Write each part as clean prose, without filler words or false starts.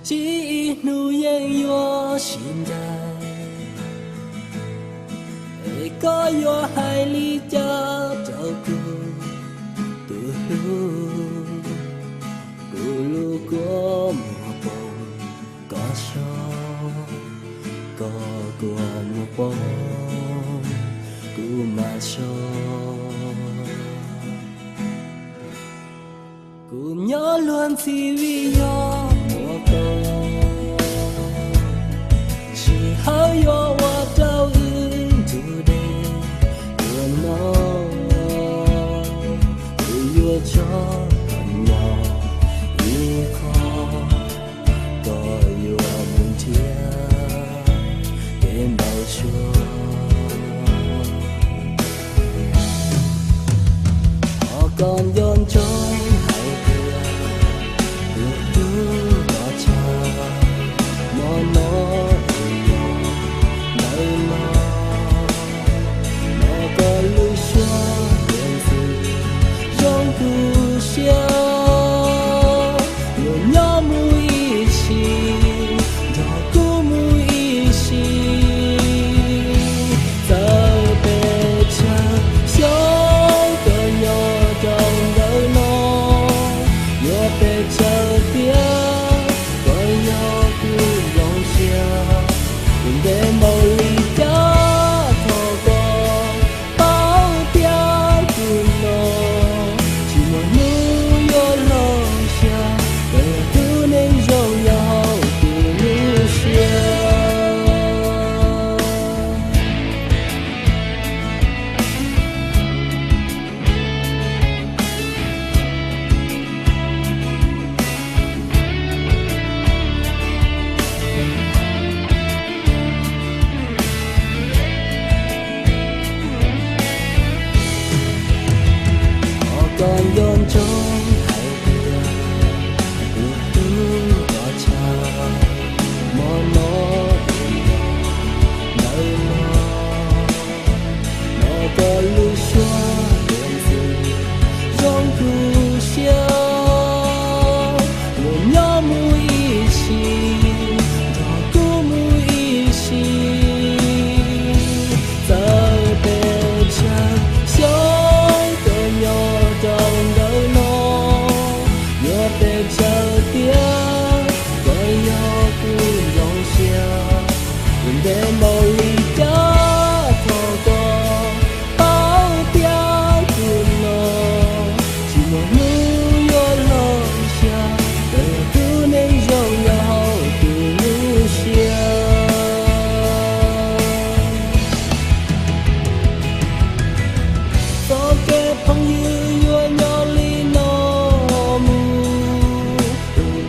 chỉ nuôi yo xin dài có yo hai ly cha trao cu tu lu có mùa bông có gió có của mùa bông cu mà gió cu nhớ luôn thì vì yo mùa bông chỉ hơi yo qua trao cho anh nhỏ ý khó có yêu muốn chia đến bao chúa họ còn dồn trôi hay kia được thứ đó cha nó nơi nó mà có lưu xóa trong cuộc sống luôn nhớ mùi xì rồi cũng mùi xì giờ về cha sống cờ nhỏ trong đời nó nhớ về cha tiếng cờ nhỏ cứ lòng xia để màu ly cha còn dồn trôi hay kia được thứ đó cha món nó nơi nó có lưu xóa điểm gì trong cuộc sống luôn nhớ mùi xì rồi cũng mùi xì giờ về cha sống cờ nhỏ trong đời nó nhớ về chờ tiếng gọi yo cứ dòng xia để màu ly cha thọ có bao tiếng của nó chỉ một nữ yo lo xia để cứ nên dòng nhau từ nữ xia có cái phong như yo nhỏ li nó mu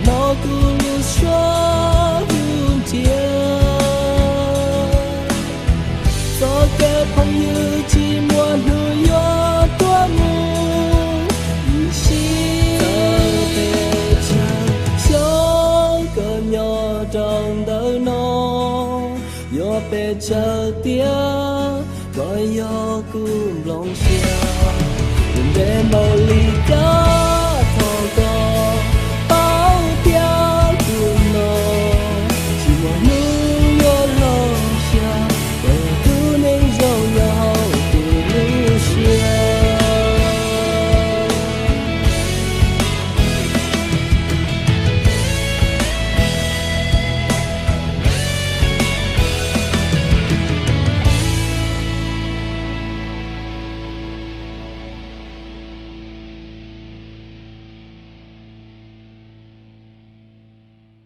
nó cứ lưu xóa hương chia có cái phong như chỉ muốn nuôi yo tua mu xin về cha sống cờ nhỏ trong đời nó yo về chờ tiếng gọi yo cùng lòng xia để màu ly cha